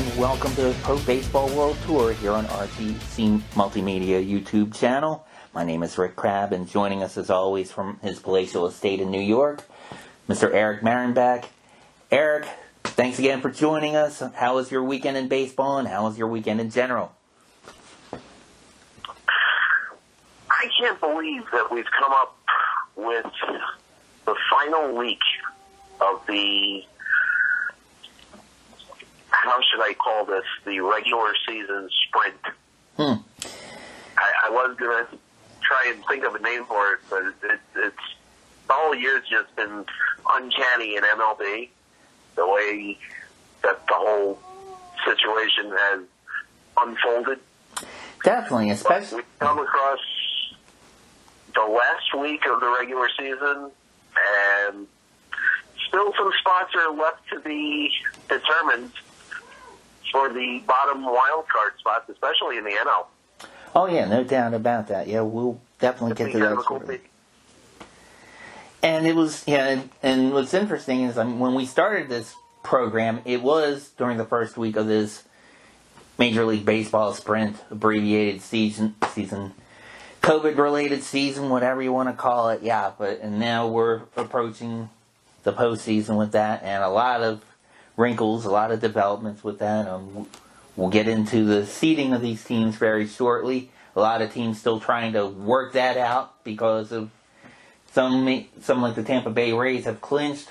and welcome to Pro Baseball World Tour here on RTC Multimedia YouTube channel. My name is Rick Crabb, and joining us as always from his palatial estate in New York, Mr. Eric Marenbach. Eric, thanks again for joining us. How was your weekend in baseball, and how was your weekend in general? I can't believe that we've come up with the final week of the, how should I call this, the regular season sprint. I was going to try and think of a name for it, but it's the whole year's just been uncanny in MLB, the way that the whole situation has unfolded. Definitely, especially... We've come across the last week of the regular season, and still some spots are left to be determined for the bottom wild card spots, especially in the NL. Oh yeah, no doubt about that. Yeah, we'll definitely get to those. Cool. And it was, and what's interesting is, when we started this program, it was during the first week of this Major League Baseball sprint, abbreviated season, COVID-related season, whatever you want to call it. Yeah, and now we're approaching the postseason with that, and a lot of wrinkles, a lot of developments with that. We'll get into the seeding of these teams very shortly. A lot of teams still trying to work that out because of some like the Tampa Bay Rays have clinched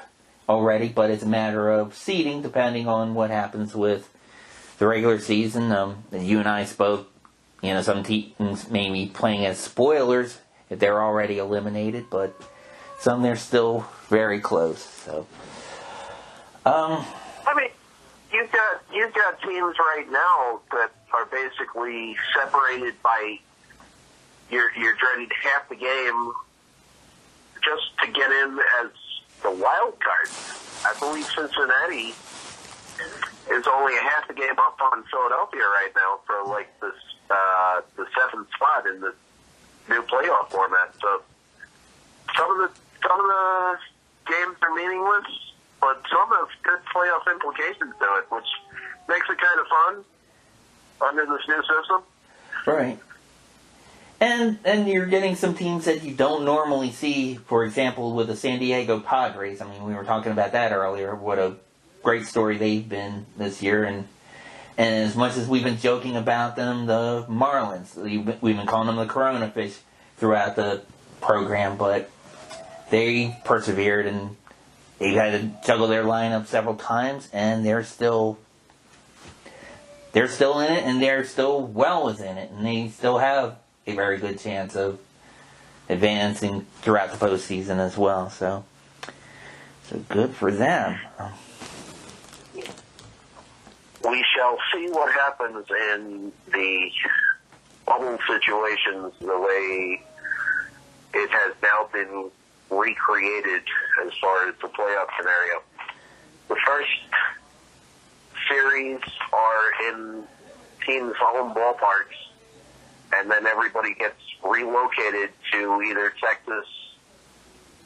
already, but it's a matter of seeding depending on what happens with the regular season. You and I spoke, some teams may be playing as spoilers if they're already eliminated, but some they're still very close. So, I mean, you've got teams right now that are basically separated by your dreaded half the game just to get in as the wild card. I believe Cincinnati is only a half a game up on Philadelphia right now for like this the seventh spot in the new playoff format. So some of the games are meaningless, but some have good playoff implications to it, which makes it kind of fun under this new system. Right. And you're getting some teams that you don't normally see, for example, with the San Diego Padres. I mean, we were talking about that earlier. What a great story they've been this year. And as much as we've been joking about them, the Marlins, we've been calling them the Corona Fish throughout the program, but they persevered, and they've had to juggle their lineup several times, and they're still in it, and they're still well within it, and they still have a very good chance of advancing throughout the postseason as well. So good for them. We shall see what happens in the bubble situations, the way it has now been recreated as far as the playoff scenario. The first series are in teams' home ballparks, and then everybody gets relocated to either Texas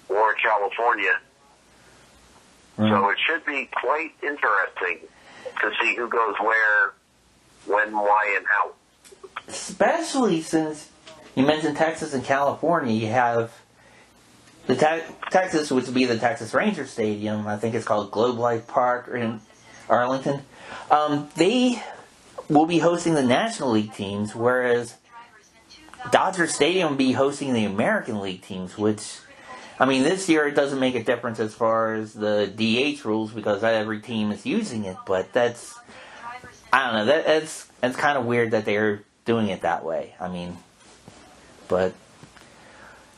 or California. Right. So it should be quite interesting to see who goes where, when, why, and how. Especially since you mentioned Texas and California, you have the Texas, which would be the Texas Ranger Stadium. I think it's called Globe Life Park in Arlington. They will be hosting the National League teams, whereas Dodger Stadium will be hosting the American League teams, which, I mean, this year it doesn't make a difference as far as the DH rules because every team is using it, but I don't know, that's kind of weird that they're doing it that way. I mean, but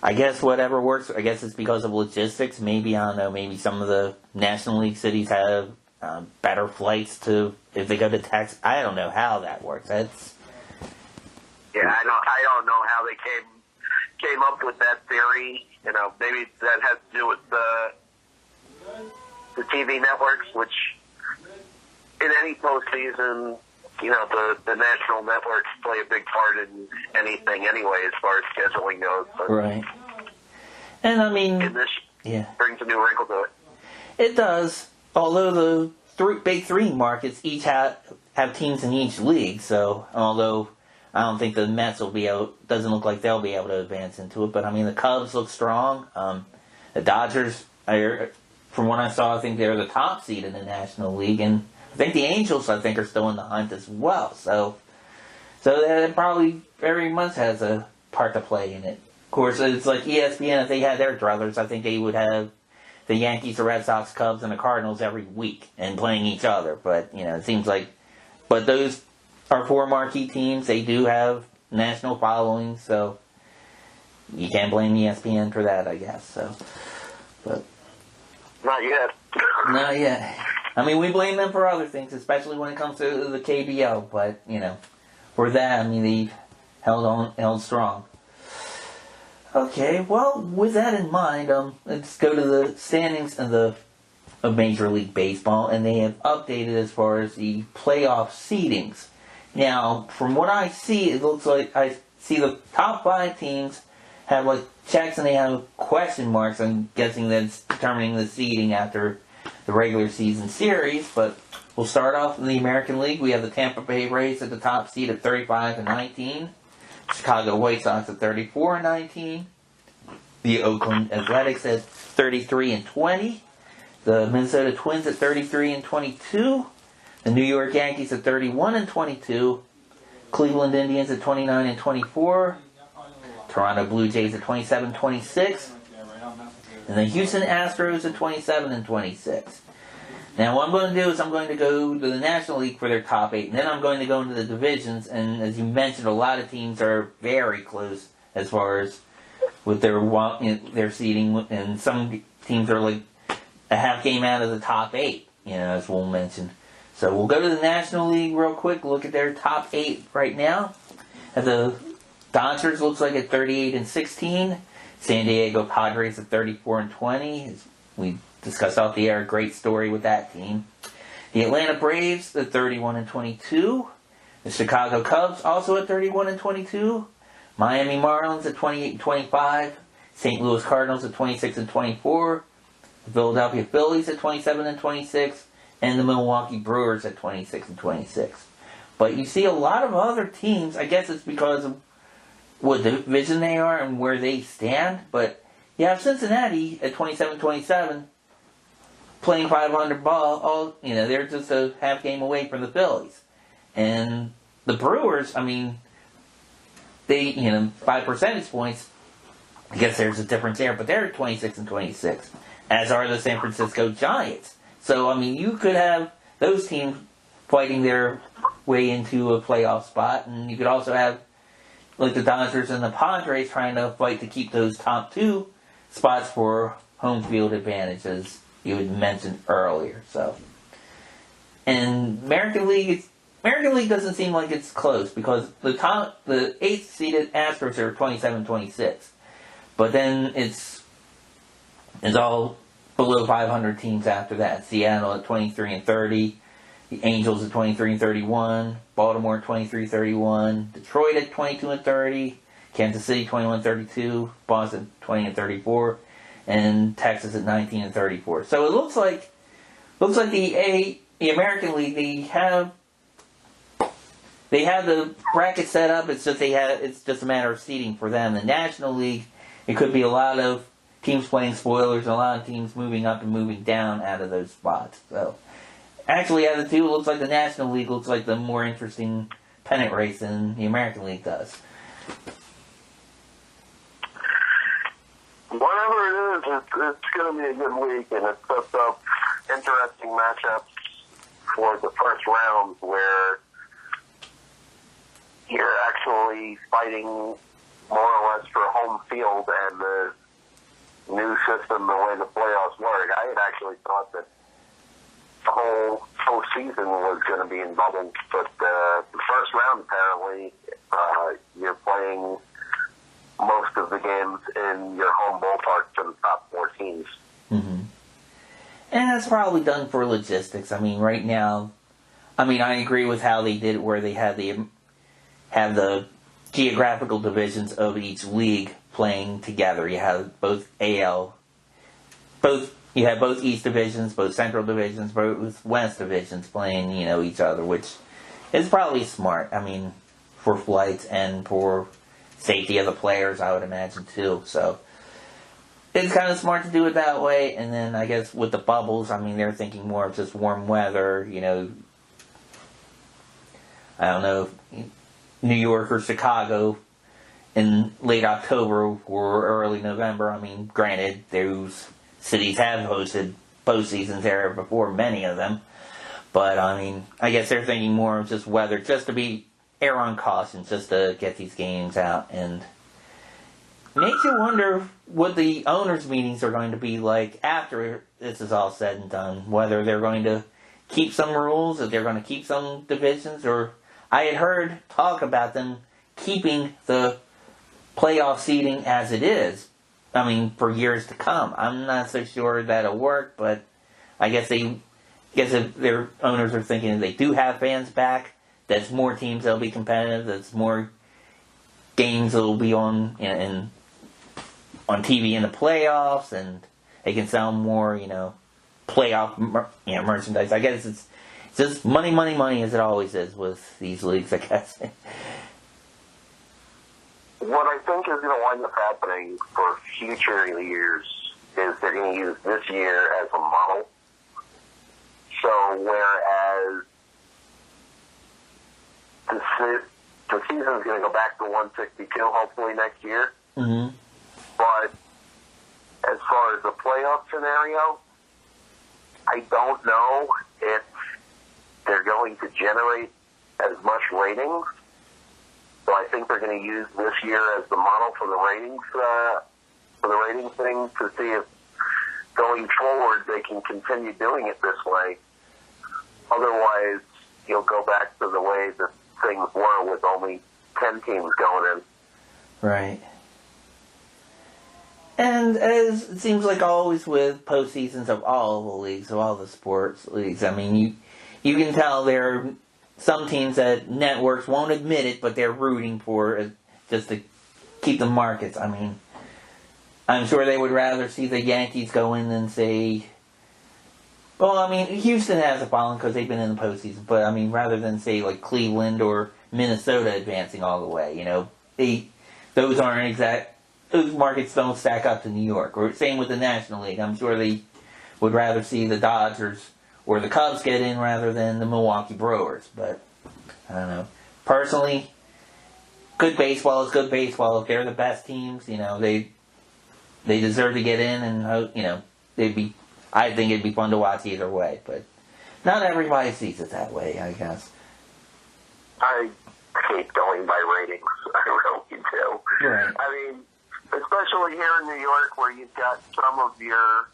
I guess whatever works. I guess it's because of logistics. Maybe, I don't know, maybe some of the National League cities have better flights to, if they go to Texas. I don't know how that works. I don't know how they came up with that theory. Maybe that has to do with the TV networks, which in any postseason, the national networks play a big part in anything anyway as far as scheduling goes. But right. And I mean, this brings a new wrinkle to it. It does. Although the big three markets each have have teams in each league. So although I don't think the Mets will be able, doesn't look like they'll be able to advance into it. But I mean, the Cubs look strong. The Dodgers, from what I saw, I think they're the top seed in the National League, and I think the Angels, I think, are still in the hunt as well. So that probably very much has a part to play in it. Of course, it's like ESPN. If they had their druthers, I think they would have the Yankees, the Red Sox, Cubs, and the Cardinals every week and playing each other. But it seems like, but those are four marquee teams. They do have national followings, so you can't blame ESPN for that, I guess. So, but not yet. Not yet. I mean, we blame them for other things, especially when it comes to the KBO. But for that, I mean, they held strong. Okay, well, with that in mind, let's go to the standings of Major League Baseball, and they have updated as far as the playoff seedings. Now, from what I see, it looks like I see the top 5 teams have like checks and they have question marks. I'm guessing that's determining the seeding after the regular season series. But we'll start off in the American League. We have the Tampa Bay Rays at the top seed at 35-19. Chicago White Sox at 34-19. The Oakland Athletics at 33-20. The Minnesota Twins at 33-22. The New York Yankees at 31-22. Cleveland Indians at 29-24. Toronto Blue Jays at 27-26. And the Houston Astros at 27-26. Now what I'm going to do is I'm going to go to the National League for their top 8, and then I'm going to go into the divisions, and as you mentioned, a lot of teams are very close as far as with their seeding, and some teams are like a half game out of the top 8, as we'll mention. So we'll go to the National League real quick, look at their top 8 right now. The Dodgers looks like at 38-16. San Diego Padres at 34-20. As we discussed off the air, great story with that team. The Atlanta Braves at 31-22. The Chicago Cubs also at 31-22. Miami Marlins at 28-25. St. Louis Cardinals at 26-24. The Philadelphia Phillies at 27-26. And the Milwaukee Brewers at 26-26. But you see a lot of other teams, I guess it's because of what division they are and where they stand, but you have Cincinnati at 27-27 playing 500 ball. They're just a half game away from the Phillies. And the Brewers, I mean, they, 5 percentage points, I guess there's a difference there, but they're at 26-26, as are the San Francisco Giants. So, I mean, you could have those teams fighting their way into a playoff spot, and you could also have, like, the Dodgers and the Padres trying to fight to keep those top 2 spots for home field advantage, as you had mentioned earlier. So, and American League doesn't seem like it's close, because the 8th seeded Astros are 27-26, but then it's all below 500 teams after that. Seattle at 23-30, the Angels at 23-31, Baltimore at 23-31, Detroit at 22-30, Kansas City 21-32, Boston 20-34, and Texas at 19-34. So it looks like the American League, they have the bracket set up. It's just a matter of seeding for them. The National League, it could be a lot of teams playing spoilers and a lot of teams moving up and moving down out of those spots. So actually, out of the two, it looks like the National League looks like the more interesting pennant race than the American League does. Whatever it is, it's going to be a good week, and it sets up interesting matchups for the first round where you're actually fighting more or less for home field and the new system, the way the playoffs work. I had actually thought that the whole postseason was going to be in bubbles, but the first round, apparently, you're playing most of the games in your home ballpark for the top 4 teams. Mm-hmm. And that's probably done for logistics. I mean, right now, I agree with how they did it, where they have the geographical divisions of each league playing together. You have both you have both East divisions, both Central divisions, both West divisions playing, each other, which it's probably smart. I mean, for flights and for safety of the players, I would imagine too. So it's kind of smart to do it that way. And then I guess with the bubbles, I mean, they're thinking more of just warm weather. You know, I don't know, if New York or Chicago in late October or early November. I mean, granted, those cities have hosted postseasons there before, many of them. But, I mean, I guess they're thinking more of just weather, just to be air on caution, just to get these games out. And it makes you wonder what the owners' meetings are going to be like after this is all said and done. Whether they're going to keep some rules, if they're going to keep some divisions, or I had heard talk about them keeping the playoff seeding as it is. I mean, for years to come. I'm not so sure that'll work, but I guess if their owners are thinking if they do have fans back, that's more teams that'll be competitive. That's more games that'll be on on TV in the playoffs, and they can sell more playoff merchandise. I guess it's just money, money, money, as it always is with these leagues, I guess. What I think is going to wind up happening for future years is they're going to use this year as a model. So whereas the season is going to go back to 162 hopefully next year, mm-hmm. But as far as the playoff scenario, I don't know if they're going to generate as much ratings. So I think they're going to use this year as the model for the ratings thing to see if going forward they can continue doing it this way. Otherwise, you'll go back to the way that things were with only 10 teams going in. Right. And as it seems like always with postseasons of all the leagues, of all the sports leagues, I mean, you can tell there are some teams that networks won't admit it, but they're rooting for just to keep the markets. I mean, I'm sure they would rather see the Yankees go in than say, well, I mean, Houston has a following because they've been in the postseason, but I mean, rather than say like Cleveland or Minnesota advancing all the way, those aren't those markets don't stack up to New York. Or same with the National League. I'm sure they would rather see the Dodgers or the Cubs get in rather than the Milwaukee Brewers. But, I don't know. Personally, good baseball is good baseball. If they're the best teams, they deserve to get in, and, I think it'd be fun to watch either way. But not everybody sees it that way, I guess. I hate going by ratings. I really do. Right. I mean, especially here in New York where you've got some of your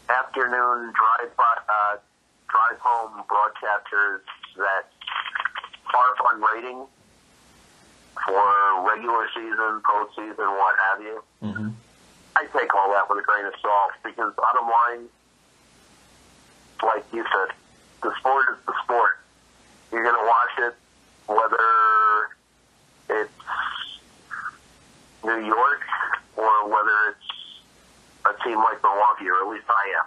afternoon drive home broadcasters that are on rating for regular season, postseason, what have you. Mm-hmm. I take all that with a grain of salt because bottom line, like you said, the sport is the sport. You're going to watch it whether it's New York or whether it's a team like Milwaukee, or at least I am.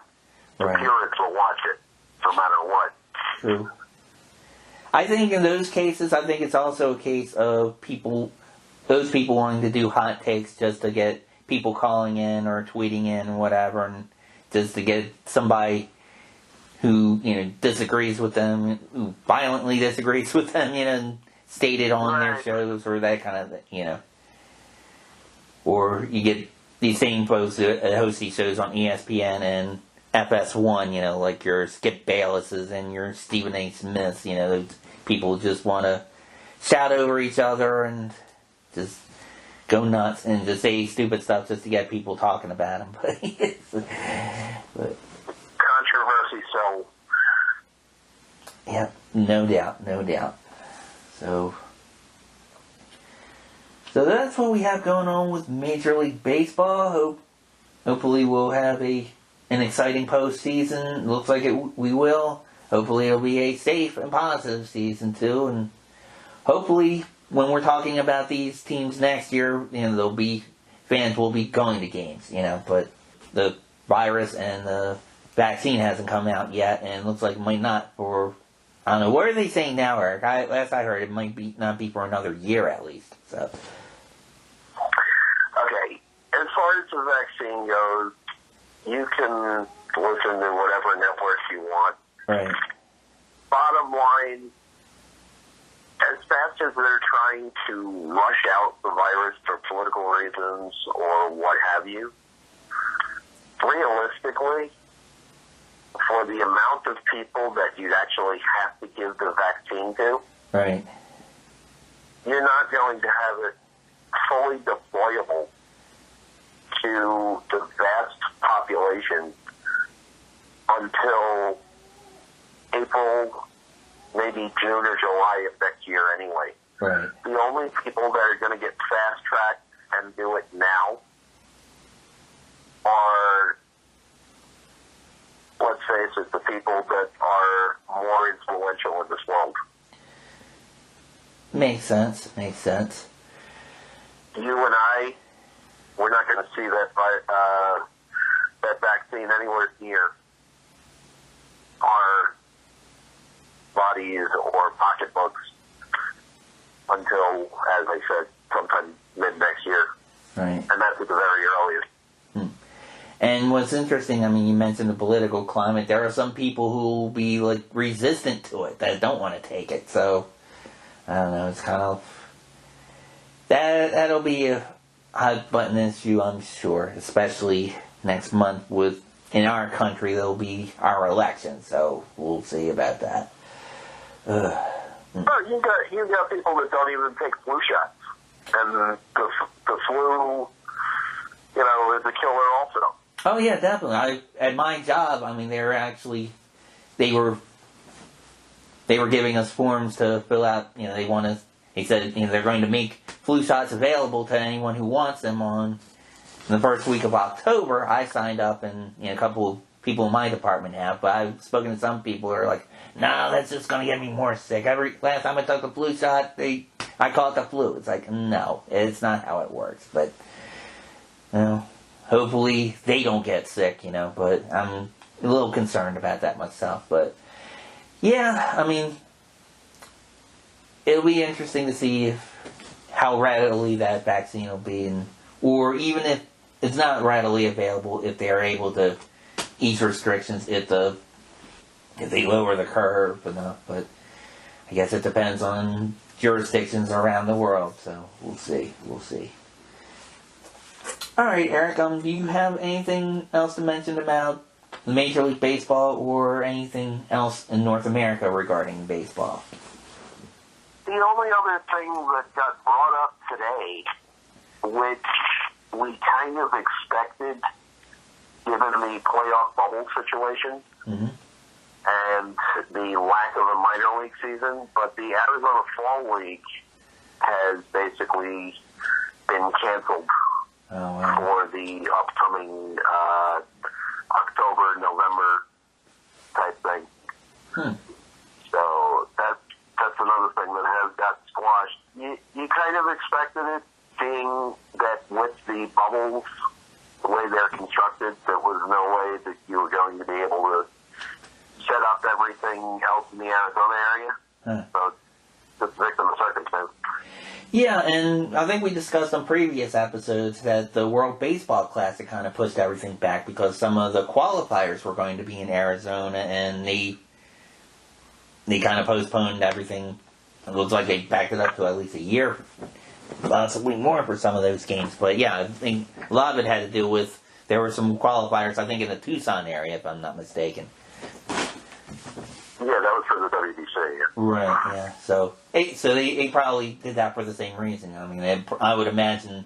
The Right. purists will watch it no matter what. True. I think in those cases, I think it's also a case of those people wanting to do hot takes just to get people calling in or tweeting in or whatever, and just to get somebody who, disagrees with them, who violently disagrees with them, and state it on their shows or that kind of thing, Or you get these same folks that host these shows on ESPN and FS1, like your Skip Baylesses and your Stephen A. Smiths, those people just want to shout over each other and just go nuts and just say stupid stuff just to get people talking about them. But Controversy, so. Yeah, no doubt. So that's what we have going on with Major League Baseball. Hopefully we'll have an exciting postseason. Looks like we will. Hopefully it'll be a safe and positive season too. And hopefully when we're talking about these teams next year, fans will be going to games. But the virus and the vaccine hasn't come out yet, and it looks like it might not for I don't know. What are they saying now, Eric? Last I heard, it might not be for another year at least. So. Okay, as far as the vaccine goes, you can listen to whatever network you want. Right. Bottom line, as fast as they're trying to rush out the virus for political reasons or what have you, realistically, for the amount of people that you'd actually have to give the vaccine to, right, you're not going to have it fully deployable to the vast population until April, maybe June or July of next year anyway. right. The only people that are going to get fast-tracked and do it now are, let's face it, the people that are more influential in this world. Makes sense. You and I, we're not going to see that vaccine anywhere near our bodies or pocketbooks until, as I said, sometime mid-next year. Right. And that's at the very earliest. And what's interesting, I mean, you mentioned the political climate. There are some people who will be, like, resistant to it, that don't want to take it. So, I don't know, it's kind of... That'll be a hot-button issue, I'm sure. Especially next month in our country, there'll be our election. So, we'll see about that. Oh, you got people that don't even take flu shots. And the flu, is a killer also. Oh yeah, definitely. At my job, I mean, they were giving us forms to fill out. They said they're going to make flu shots available to anyone who wants them in the first week of October. I signed up, and a couple of people in my department have, but I've spoken to some people who are like, no, that's just going to get me more sick. Last time I took the flu shot, I call it the flu. It's like, no, it's not how it works. But, hopefully they don't get sick, but I'm a little concerned about that myself. But, yeah, I mean, it'll be interesting to see how readily that vaccine will be, or even if it's not readily available, if they're able to ease restrictions, if they lower the curve enough. But I guess it depends on jurisdictions around the world, so we'll see. All right, Eric, do you have anything else to mention about Major League Baseball or anything else in North America regarding baseball? The only other thing that got brought up today, which we kind of expected given the playoff bubble situation and the lack of a minor league season, but the Arizona Fall League has basically been canceled for the upcoming October, November type thing. So that's another thing that has got squashed. You kind of expected it, seeing that with the bubbles, the way they're constructed, there was no way that you were going to be able to set up everything else in the Arizona area. So just victim of circumstance. Yeah, and I think we discussed on previous episodes that the World Baseball Classic kind of pushed everything back because some of the qualifiers were going to be in Arizona, and they kind of postponed everything. It looks like they backed it up to at least a year, possibly more for some of those games. But yeah, I think a lot of it had to do with there were some qualifiers, I think, in the Tucson area, if I'm not mistaken. Yeah, that was for the WBC. Yeah. Right. Yeah. So they probably did that for the same reason. I mean, I would imagine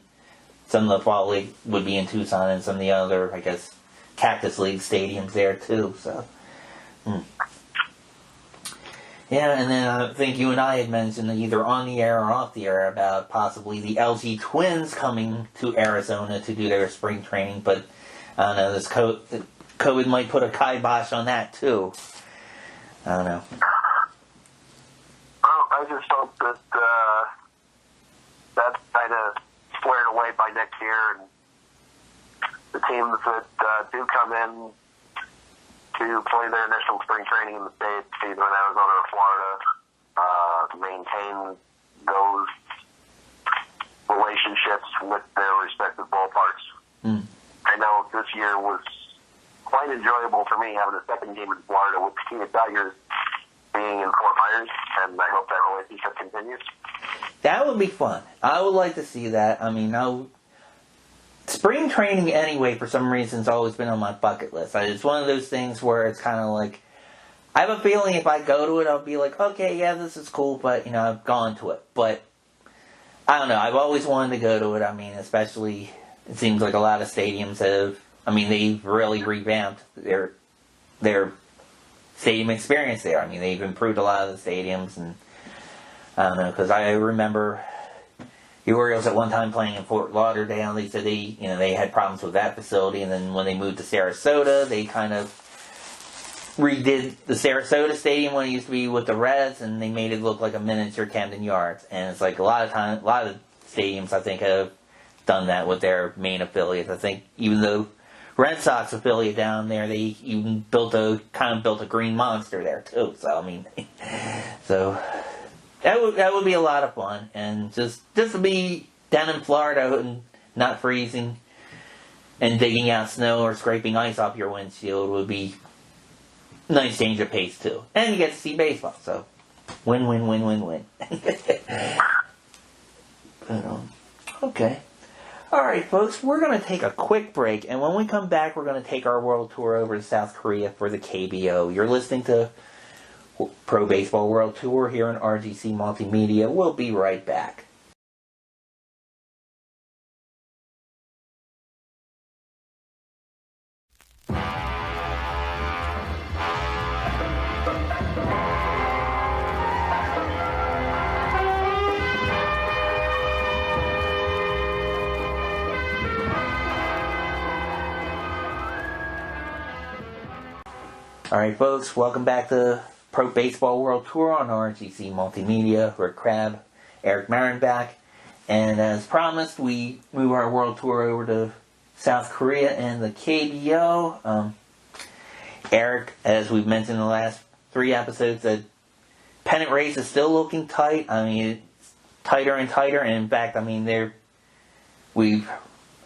some of the Fall League would be in Tucson, and some of the other, I guess, Cactus League stadiums there too. So. Yeah, and then I think you and I had mentioned either on the air or off the air about possibly the LG Twins coming to Arizona to do their spring training, but I don't know, this COVID might put a kibosh on that too. I don't know. I just hope that that's kind of squared away by next year, and the teams that do come in to play their initial spring training in the States, either in Arizona or Florida, maintain those relationships with their respective ballparks. I know this year was quite enjoyable for me having a second game in Florida with the Cuba Tigers being in Fort Myers, and I hope that relationship continues. That would be fun. I would like to see that. I mean, spring training anyway, for some reason, has always been on my bucket list. It's one of those things where it's kind of like, I have a feeling if I go to it, I'll be like, okay, yeah, this is cool, but, I've gone to it. But, I don't know, I've always wanted to go to it. I mean, especially, it seems like a lot of stadiums they've really revamped their stadium experience there. I mean, they've improved a lot of the stadiums, and I don't know, because I remember the Orioles at one time playing in Fort Lauderdale. They said they had problems with that facility, and then when they moved to Sarasota, they kind of redid the Sarasota stadium when it used to be with the Reds, and they made it look like a miniature Camden Yards. And it's like a lot of stadiums, I think, have done that with their main affiliates. I think even the Red Sox affiliate down there, they even built a green monster there too. So I mean, that would be a lot of fun, and just to be down in Florida and not freezing and digging out snow or scraping ice off your windshield would be a nice change of pace too. And you get to see baseball, so win, win, win, win, win. Okay. Alright folks, we're going to take a quick break, and when we come back we're going to take our world tour over to South Korea for the KBO. You're listening to Pro Baseball World Tour here on RGC Multimedia. We'll be right back. Alright folks, welcome back to Pro Baseball World Tour on RGC Multimedia. Rick Crabb, Eric Marin back. And as promised, we move our world tour over to South Korea and the KBO. Eric, as we've mentioned in the last 3 episodes, the pennant race is still looking tight. I mean, it's tighter and tighter. And in fact, I mean, we've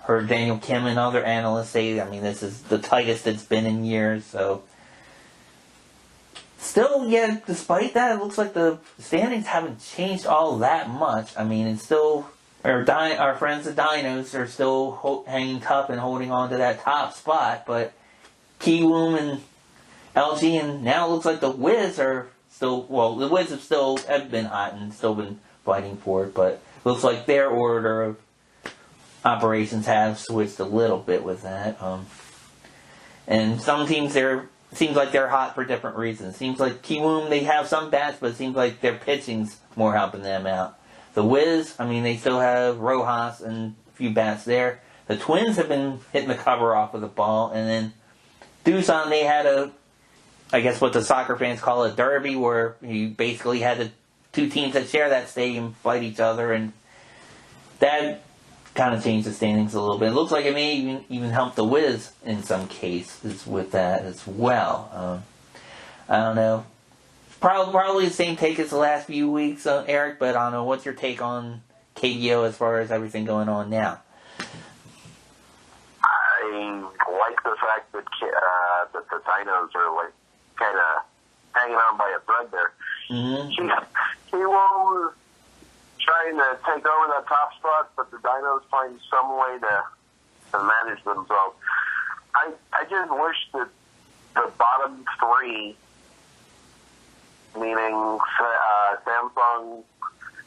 heard Daniel Kim and other analysts say, I mean, this is the tightest it's been in years. So still, yeah, despite that, it looks like the standings haven't changed all that much. I mean, it's still, our friends the Dinos are still hanging tough and holding on to that top spot, but Kiwoom and LG, and now it looks like the Wiz are still, well, the Wiz have been hot and still been fighting for it, but it looks like their order of operations have switched a little bit with that. And some teams seems like they're hot for different reasons. Seems like Kiwoom, they have some bats, but it seems like their pitching's more helping them out. The Wiz, I mean, they still have Rojas and a few bats there. The Twins have been hitting the cover off of the ball. And then Doosan, they had I guess what the soccer fans call a derby, where you basically had the 2 teams that share that stadium fight each other. And that kind of changed the standings a little bit. It looks like it may even help the Wiz in some cases with that as well. I don't know. Probably the same take as the last few weeks, Eric, but I don't know. What's your take on KBO as far as everything going on now? I like the fact that the Dinos are like kind of hanging on by a thread there. Mm-hmm. He was trying to take over that top spot, but the Dinos find some way to manage themselves. I just wish that the bottom 3, meaning Samsung,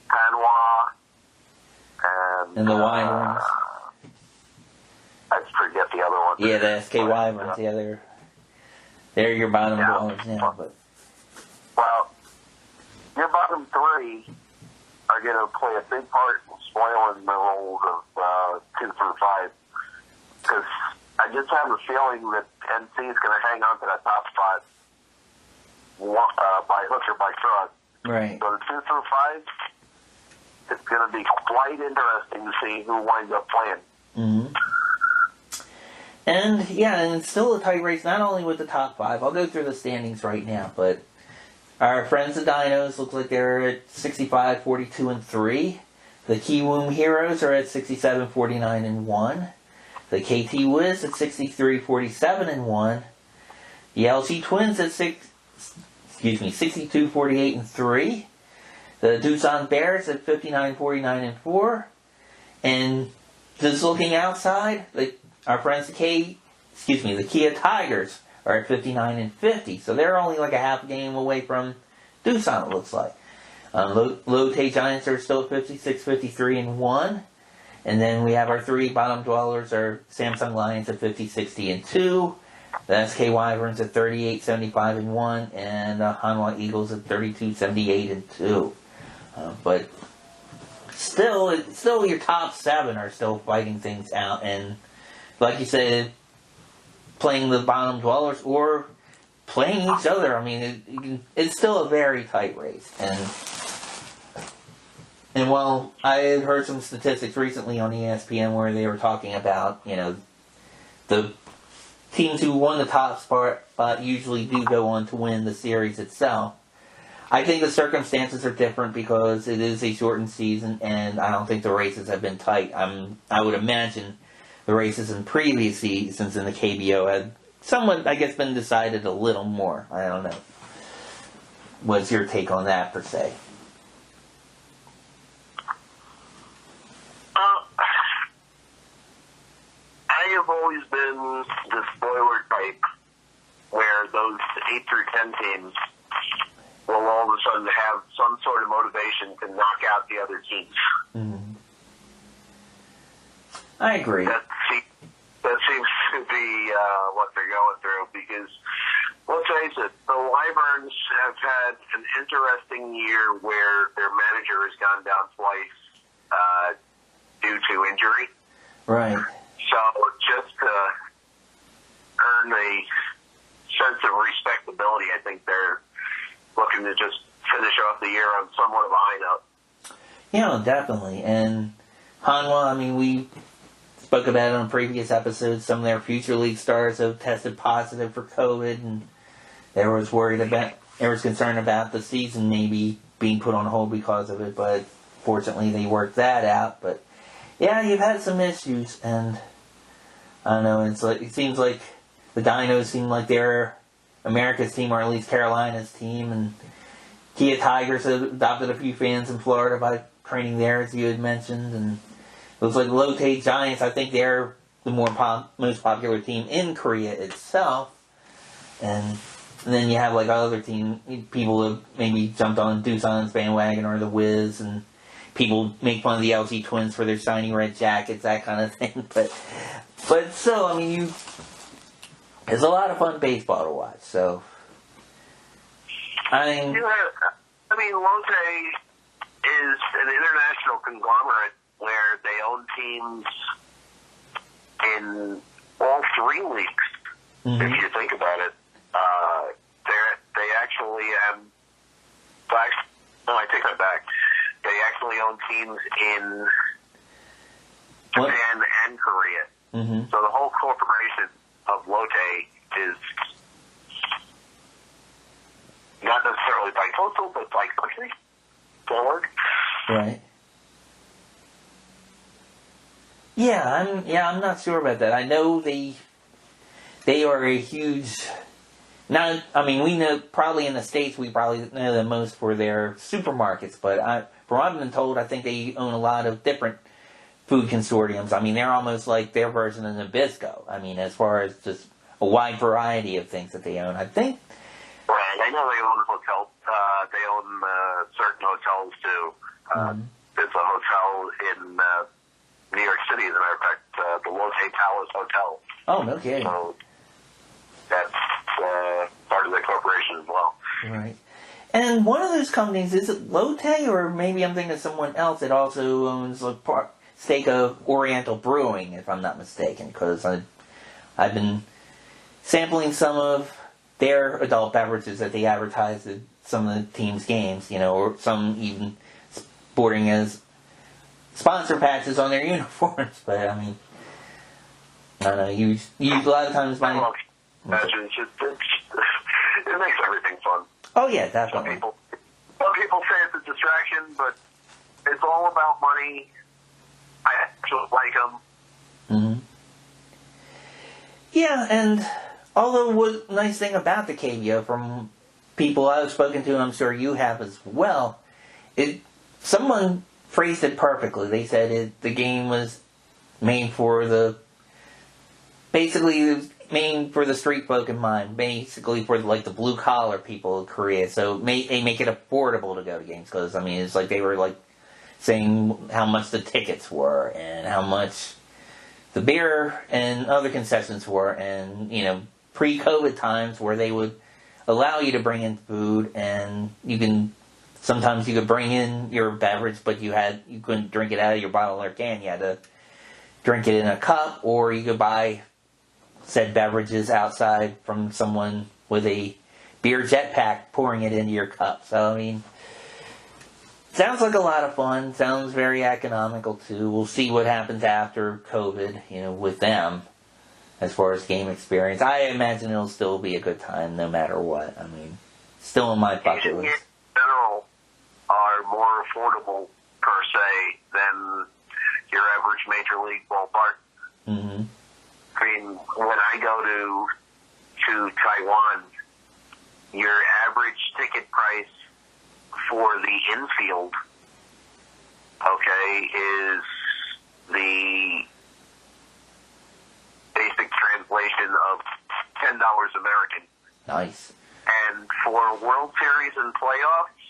Hanwha, and the Wyverns. I forget the other one. Yeah, the SK Wyverns. Yeah, they're your bottom dwellers now. But well, your bottom 3 are going to play a big part in spoiling the roles of 2 through 5. Because I just have a feeling that NC is going to hang on to that top spot by hook or by crook. Right. So the 2 through 5, it's going to be quite interesting to see who winds up playing. Mm-hmm. And yeah, and it's still a tight race, not only with the top five. I'll go through the standings right now, but our friends the Dinos look like they're at 65, 42, and 3. The Kiwoom Heroes are at 67, 49, and 1. The KT Wiz at 63, 47, and 1. The LG Twins at 62, 48, and 3. The Doosan Bears at 59, 49, and 4. And just looking outside, our friends the Kia Tigers are at 59 and 50. So they're only like a half game away from Doosan, it looks like. Lotte Giants are still at 56, 53, and 1. And then we have our three bottom dwellers, our Samsung Lions at 50, 60, and 2. The SK Wyverns at 38, 75, and 1. And Hanwha Eagles at 32, 78, and 2. But still your top 7 are still fighting things out. And like you said, playing the bottom dwellers or playing each other. I mean, it's still a very tight race. And while I had heard some statistics recently on ESPN where they were talking about, the teams who won the top spot usually do go on to win the series itself. I think the circumstances are different because it is a shortened season, and I don't think the races have been tight. I would imagine the races in previous seasons in the KBO had somewhat, I guess, been decided a little more. I don't know. What's your take on that, per se? I have always been the spoiler type where those 8 through 10 teams will all of a sudden have some sort of motivation to knock out the other teams. Mm-hmm. I agree. That seems to be what they're going through because, let's face it, the Wyverns have had an interesting year where their manager has gone down twice due to injury. Right. So just to earn a sense of respectability, I think they're looking to just finish off the year on somewhat of a high note. Yeah, definitely. And Hanwha, I mean, we spoke about it on previous episodes. Some of their future league stars have tested positive for COVID, and there was concern about the season maybe being put on hold because of it. But fortunately, they worked that out. But yeah, you've had some issues, and I don't know. It seems like the Dinos seem like they're America's team, or at least Carolina's team, and Kia Tigers have adopted a few fans in Florida by training there, as you had mentioned, and it looks like Lotte Giants. I think they're the most popular team in Korea itself, and then you have like other people have maybe jumped on Doosan's bandwagon or the Wiz, and people make fun of the LG Twins for their shiny red jackets, that kind of thing. But still, I mean, it's a lot of fun baseball to watch. So, Lotte is an international conglomerate where they own teams in all 3 leagues. Mm-hmm. If you think about it, they actually no, I take that back. They actually own teams in Japan and Korea. Mm-hmm. So the whole corporation of Lotte is not necessarily bicoastal, but bi-country forward. Right. I'm not sure about that. I know they are a huge. Now, I mean, we know probably in the States we probably know them most for their supermarkets, but from what I've been told, I think they own a lot of different food consortiums. I mean, they're almost like their version of Nabisco. I mean, as far as just a wide variety of things that they own, I think. Right. I know they own hotels. They own certain hotels too. There's a hotel in New York City, as a matter of fact, the Lotte Palace Hotel. Oh, no kidding. So that's part of the corporation as well. Right. And one of those companies, is it Lotte, or maybe I'm thinking of someone else that also owns a stake of Oriental Brewing, if I'm not mistaken, because I've been sampling some of their adult beverages that they advertise at some of the team's games, or some even sporting as sponsor patches on their uniforms. But I mean, I know you a lot of times I love matches. It makes everything fun. Oh yeah, definitely. Some people say it's a distraction, but it's all about money. I actually like them. Mm-hmm. Yeah, and although what nice thing about the KBO from people I've spoken to, and I'm sure you have as well, someone phrased it perfectly. They said the game was made for the street folk in mind, basically for like the blue collar people of Korea. So they make it affordable to go to games because it's like they were like saying how much the tickets were and how much the beer and other concessions were, and pre-COVID times where they would allow you to bring in food, and sometimes you could bring in your beverage, but you couldn't drink it out of your bottle or can. You had to drink it in a cup, or you could buy said beverages outside from someone with a beer jetpack pouring it into your cup. So sounds like a lot of fun. Sounds very economical too. We'll see what happens after COVID, with them as far as game experience. I imagine it'll still be a good time no matter what. Still in my bucket list. In general, are more affordable per se than your average major league ballpark. Mm-hmm. When I go to Taiwan, your average ticket price for the infield, is the basic translation of $10 American. Nice. And for World Series and playoffs,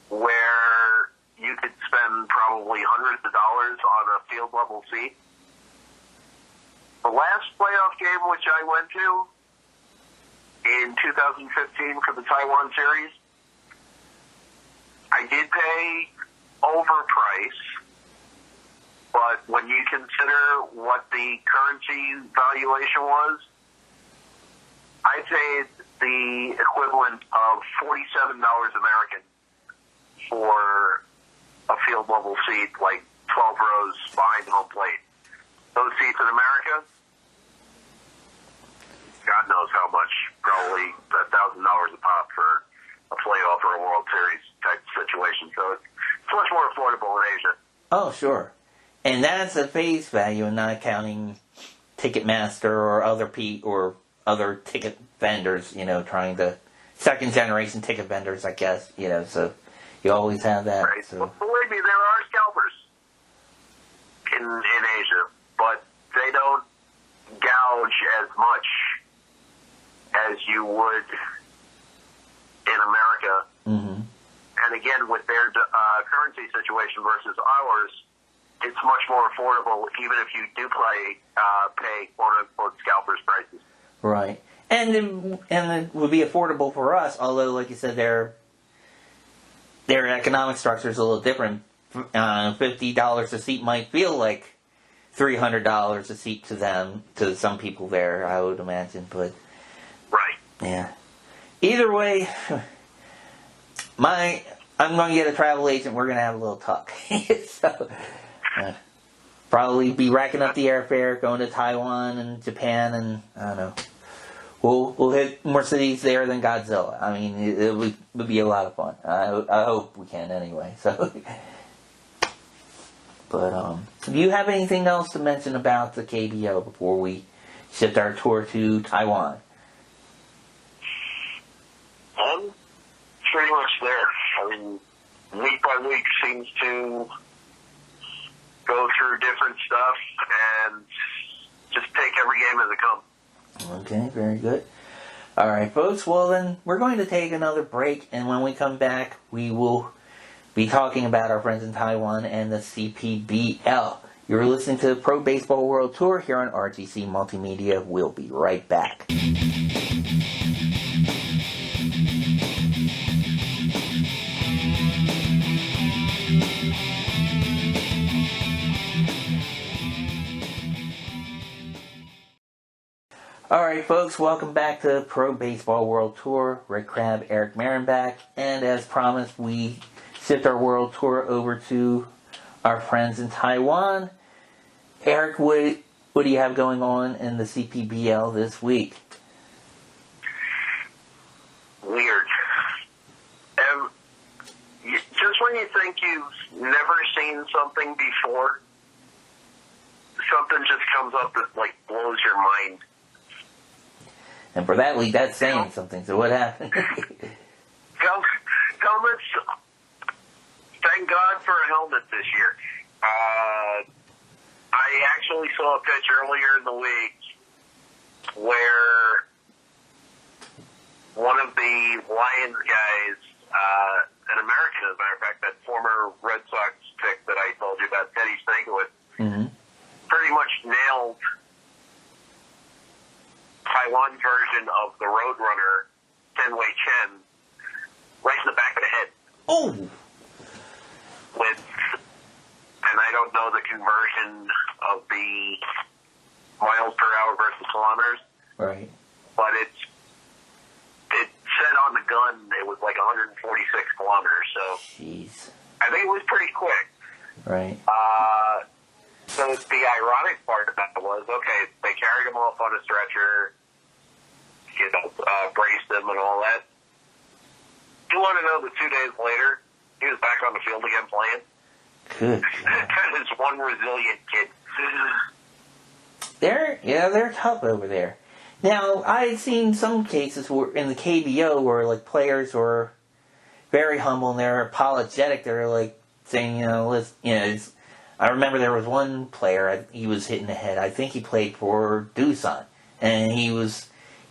where you could spend probably hundreds of dollars on a field level seat, the last playoff game which I went to in 2015 for the Taiwan series, I did pay overprice, but when you consider what the currency valuation was, I paid the equivalent of $47 American for a field level seat, like 12 rows behind home plate. Those seats in America, God knows how much, probably $1,000 a pop for a playoff or a World Series type situation. So it's much more affordable in Asia. Oh, sure. And that's a face value, and not counting Ticketmaster or other ticket vendors, trying to second generation ticket vendors, I guess, so you always have that. Right. So. Well, believe me, there are scalpers in Asia, but they don't gouge as much as you would in America. Mm-hmm. And again, with their currency situation versus ours, it's much more affordable, even if you do pay quote-unquote scalpers prices. Right. And it would be affordable for us, although, like you said, their economic structure is a little different. $50 a seat might feel like $300 a seat to them, to some people there, I would imagine. But right. Yeah. Either way, I'm going to get a travel agent. We're going to have a little talk. So, probably be racking up the airfare, going to Taiwan and Japan, and I don't know. We'll hit more cities there than Godzilla. It would be a lot of fun. I hope we can anyway. So, but do you have anything else to mention about the KBO before we shift our tour to Taiwan? Pretty much there. Week by week seems to go through different stuff and just take every game as it comes. Okay, very good. All right, folks. Well, then we're going to take another break, and when we come back, we will be talking about our friends in Taiwan and the CPBL. You're listening to the Pro Baseball World Tour here on RGC Multimedia. We'll be right back. Alright folks, welcome back to Pro Baseball World Tour. Rick Crabb, Eric Marin back, and as promised, we shift our world tour over to our friends in Taiwan. Eric, would what do you have going on in the CPBL this week? Weird. Just when you think you've never seen something before, something just comes up that like blows your mind. And for that league, that's saying something. So what happened? Helmets. Thank God for a helmet this year. I actually saw a pitch earlier in the week where one of the Lions guys, an American, as a matter of fact, that former Red Sox pick that I told you about, Teddy Stankiewicz, pretty much nailed Taiwan version of the Roadrunner, Tenwei Chen, right in the back of the head. Oh! And I don't know the conversion of the miles per hour versus kilometers. Right. But it said on the gun it was like 146 kilometers. So jeez. I think it was pretty quick. Right. So the ironic part about it was, okay, they carried him off on a stretcher, braced him and all that. You want to know that 2 days later, he was back on the field again playing? Good. That is one resilient kid. They're tough over there. Now, I've seen some cases where in the KBO where like players were very humble and they're apologetic. They're like saying, I remember there was one player, he was hitting the head. I think he played for Doosan, and he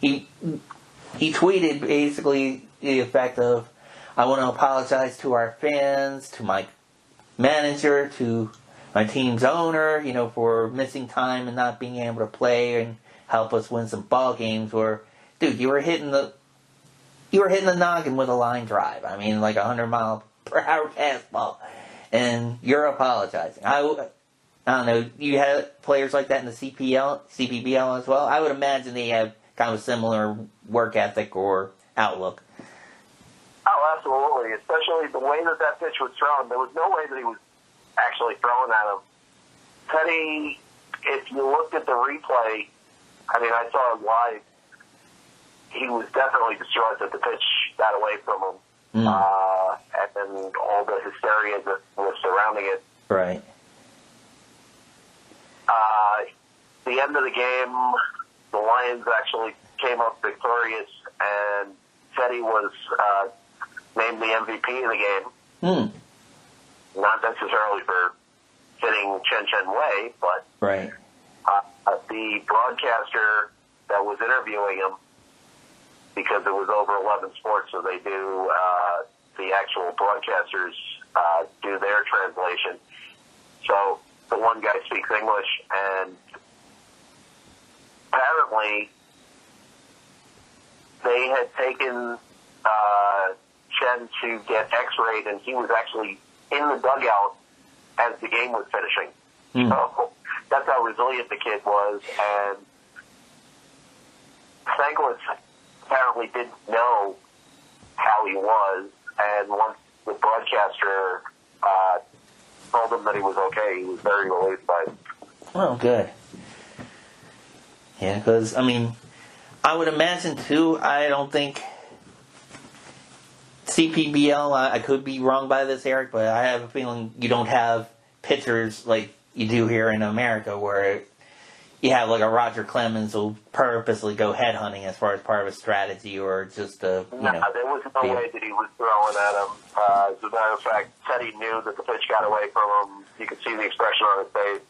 tweeted basically the effect of, I want to apologize to our fans, to my manager, to my team's owner, for missing time and not being able to play and help us win some ball games. Or, dude, you were hitting the noggin with a line drive. I mean, like 100-mile-per-hour fastball, and you're apologizing. I don't know. You had players like that in the CPBL as well. I would imagine they have kind of a similar work ethic or outlook. Oh, absolutely. Especially the way that pitch was thrown. There was no way that he was actually throwing at him. Teddy, if you looked at the replay, I mean, I saw it live. He was definitely distraught that the pitch got away from him. And then all the hysteria that was surrounding it. Right. The end of the game, the Lions actually came up victorious, and Teddy was named the MVP of the game. Not necessarily for hitting Chen Wei, but right. The broadcaster that was interviewing him, because it was over 11 sports, so they do, the actual broadcasters do their translation. So the one guy speaks English, and apparently they had taken Chen to get x-rayed, and he was actually in the dugout as the game was finishing. So that's how resilient the kid was, and Stankiewicz apparently didn't know how he was, and once the broadcaster told him that he was okay, he was very relieved by it. Oh, good. Yeah, because, I mean, I would imagine, too, I don't think CPBL, I could be wrong by this, Eric, but I have a feeling you don't have pitchers like you do here in America where you have like a Roger Clemens who'll purposely go headhunting as far as part of a strategy or just a, there was no way that he was throwing at him. As a matter of fact, Teddy knew that the pitch got away from him. You could see the expression on his face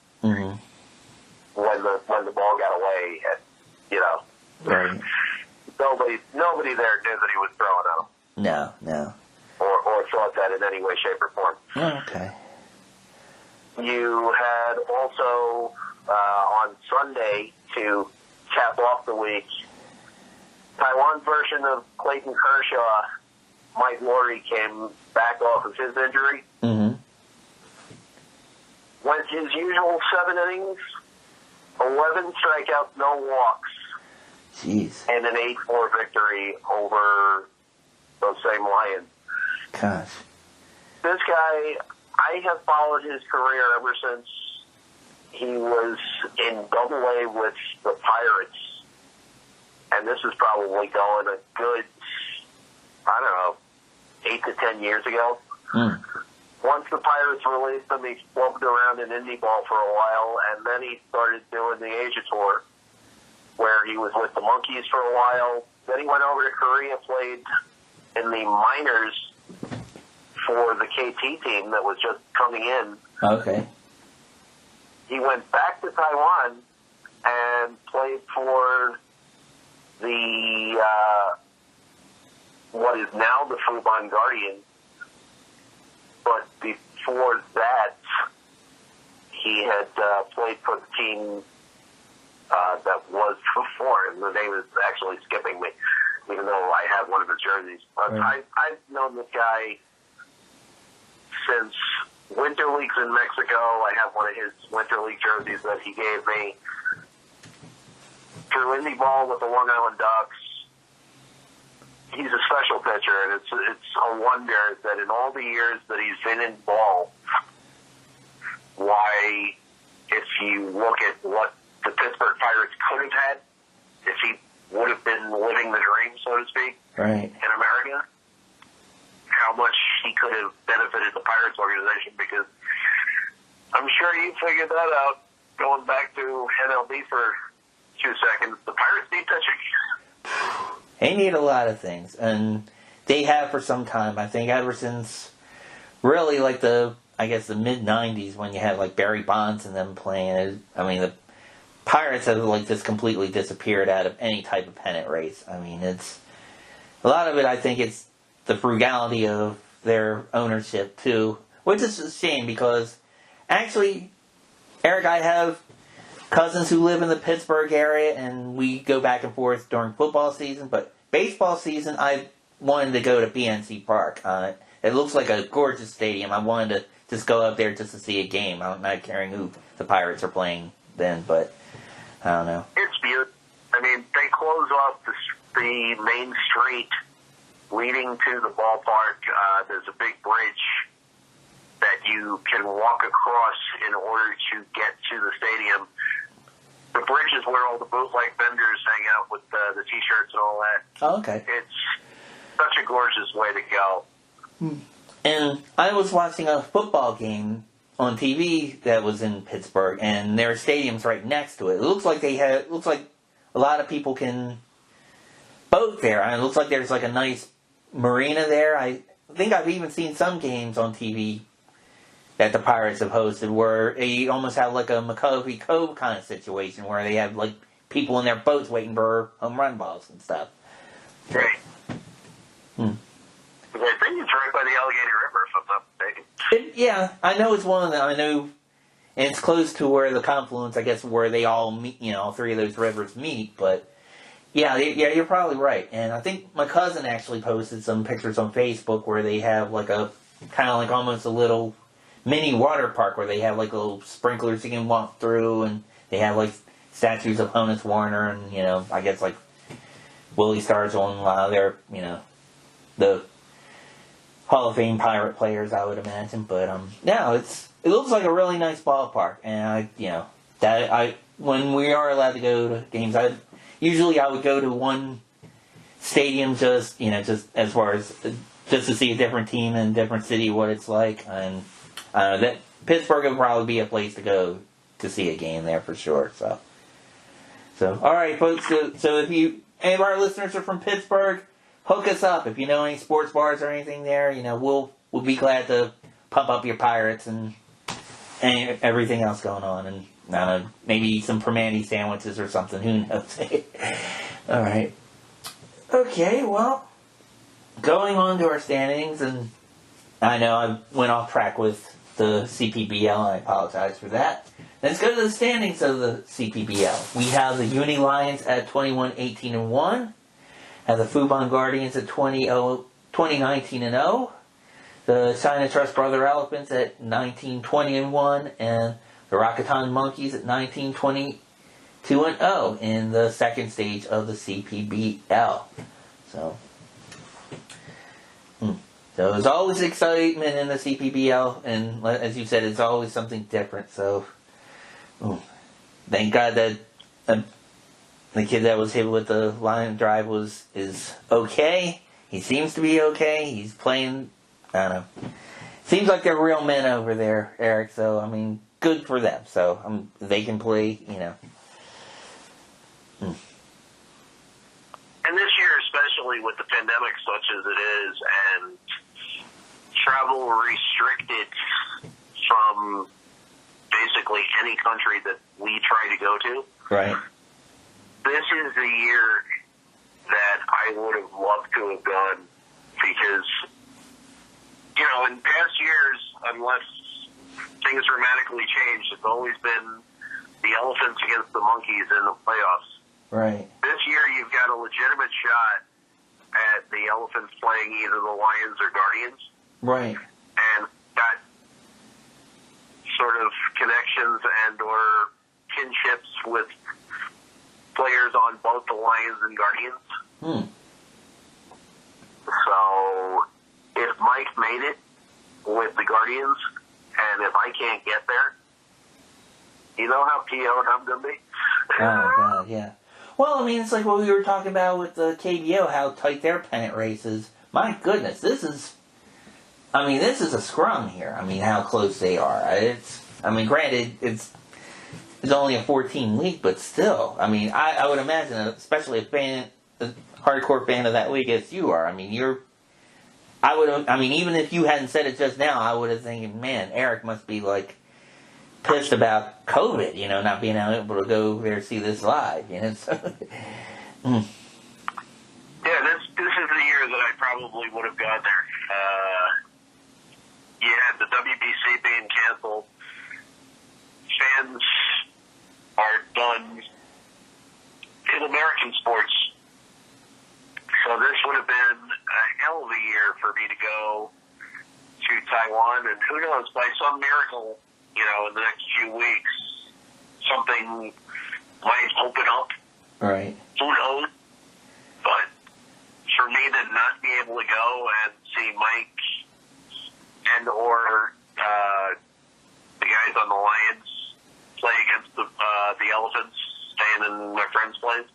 when the ball got away. And, right. Nobody there knew that he was throwing at him. No. Or thought that in any way, shape, or form. Okay. You had also on Sunday to cap off the week, Taiwan's version of Clayton Kershaw, Mike Laurie, came back off of his injury. Went his usual 7 innings, 11 strikeouts, no walks. Jeez. And an 8-4 victory over those same Lions. Gosh. This guy, I have followed his career ever since he was in Double A with the Pirates, and this is probably going a good, I don't know, 8 to 10 years ago. Mm. Once the Pirates released him, he floated around in Indy ball for a while, and then he started doing the Asia tour, where he was with the Monkeys for a while. Then he went over to Korea, played in the minors for the KT team that was just coming in. Okay. He went back to Taiwan and played for the what is now the Fuban Guardians. But before that, he had played for the team that was before, and the name is actually skipping me, even though I have one of his jerseys. But right. I've known this guy since Winter Leagues in Mexico. I have one of his Winter League jerseys that he gave me. Through Indy ball with the Long Island Ducks. He's a special pitcher, and it's a wonder that in all the years that he's been in ball, why, if you look at what the Pittsburgh Pirates could have had, if he would have been living the dream, so to speak, right, in America, how much he could have benefited the Pirates organization, because I'm sure you figured that out going back to MLB for 2 seconds. The Pirates need pitching. They need a lot of things, and they have for some time. I think ever since really like the mid-90s, when you had like Barry Bonds and them playing. I mean, the Pirates have like just completely disappeared out of any type of pennant race. I mean, it's a lot of it. I think it's the frugality of their ownership too, which is a shame, because actually, Eric, I have cousins who live in the Pittsburgh area, and we go back and forth during football season. But baseball season, I wanted to go to PNC Park. It looks like a gorgeous stadium. I wanted to just go up there just to see a game. I'm not caring who the Pirates are playing then, but I don't know. It's beautiful. I mean, they close off the main street leading to the ballpark. There's a big bridge that you can walk across in order to get to the stadium. The bridge is where all the bootleg vendors hang out with the T-shirts and all that. Oh, okay. It's such a gorgeous way to go. And I was watching a football game on TV that was in Pittsburgh, and their stadium's right next to it. It looks like a lot of people can boat there. And it looks like there's like a nice marina there. I think I've even seen some games on TV that the Pirates have hosted where they almost have like a McCovey Cove kind of situation where they have like people in their boats waiting for home run balls and stuff. Right. I think it's right by the Alligator River, if I'm not mistaken. Yeah, I know it's one of them. I know, and it's close to where the confluence, I guess, where they all meet, all three of those rivers meet, but yeah, you're probably right. And I think my cousin actually posted some pictures on Facebook where they have like a, kind of like almost a little mini water park where they have like little sprinklers you can walk through, and they have like statues of Honus Warner and, I guess like Willie Starrs on a lot of their, the Hall of Fame Pirate players, I would imagine. But no, it looks like a really nice ballpark, and when we are allowed to go to games, I would go to one stadium just as far as just to see a different team in a different city, what it's like, and that Pittsburgh would probably be a place to go to see a game there for sure. So all right, folks. So if any of our listeners are from Pittsburgh, hook us up. If you know any sports bars or anything there, we'll be glad to pump up your Pirates and everything else going on, and maybe some Primanti sandwiches or something. Who knows? All right. Okay. Well, going on to our standings, and I know I went off track with the CPBL, and I apologize for that. Let's go to the standings of the CPBL. We have the Uni Lions at 21-18-1. Have the Fuban Guardians at 20-19-0. The China Trust Brother Elephants at 19-20-1. And the Rakuten Monkeys at 19-22-0 in the second stage of the CPBL. So there's always excitement in the CPBL, and as you said, it's always something different. So thank God that the kid that was hit with the line drive is okay. He seems to be okay. He's playing. I don't know. Seems like they're real men over there, Eric. So I mean, good for them. So they can play. And this year, especially with the pandemic such as it is, and travel restricted from basically any country that we try to go to. Right. This is the year that I would have loved to have gone because, in past years, unless things dramatically changed, it's always been the Elephants against the Monkeys in the playoffs. Right. This year, you've got a legitimate shot at the Elephants playing either the Lions or Guardians. Right. And got sort of connections and or kinships with players on both the Lions and Guardians. So, if Mike made it with the Guardians, and if I can't get there, you know how PO'd I'm going to be? Oh, God, yeah. Well, I mean, it's like what we were talking about with the KBO, how tight their pennant race is. My goodness, this is a scrum here. I mean, how close they are. Granted, it's only a 14 league, but still. I mean, I would imagine, especially a hardcore fan of that league as you are. I mean, even if you hadn't said it just now, I would have thinking, man, Eric must be like pissed about COVID, not being able to go there see this live, So. Yeah, this is the year that I probably would have gone there. You had the WBC being canceled. Fans are done in American sports. So this would have been a hell of a year for me to go to Taiwan. And who knows, by some miracle, in the next few weeks, something might open up. Right. Who knows? But for me to not be able to go and see Mike and or the guys on the Lions play against the Elephants, staying in my friend's place.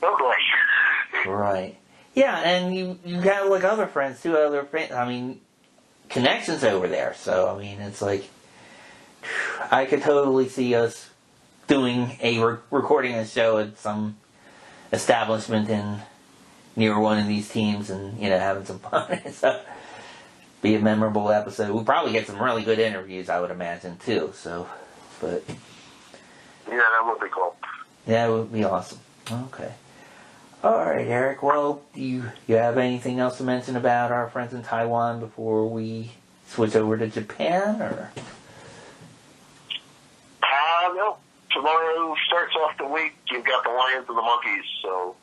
Oh boy. Right. Yeah, and you have like other friends too, connections over there. So it's like I could totally see us doing recording a show at some establishment near one of these teams, and having some fun. So be a memorable episode. We'll probably get some really good interviews, I would imagine too. So, but yeah, that would be cool. Yeah, it would be awesome. Okay. All right, Eric. Well, do you have anything else to mention about our friends in Taiwan before we switch over to Japan, or? No. Tomorrow starts off the week. You've got the Lions and the Monkeys, so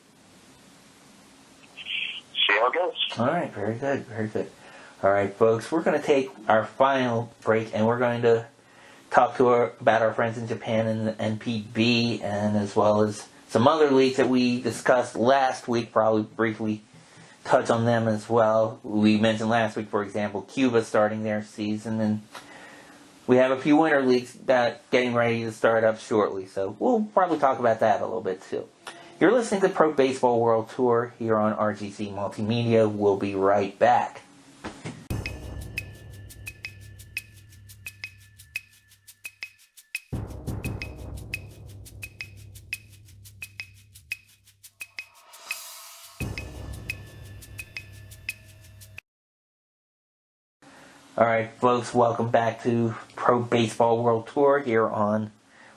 see how it goes. All right, very good, very good. All right, folks, we're going to take our final break, and we're going to talk about our friends in Japan and the NPB, and as well as some other leagues that we discussed last week. Probably briefly touch on them as well. We mentioned last week, for example, Cuba starting their season, and we have a few winter leagues that getting ready to start up shortly. So we'll probably talk about that a little bit too. You're listening to Pro Baseball World Tour here on RGC Multimedia. We'll be right back. Alright, folks, welcome back to Pro Baseball World Tour here on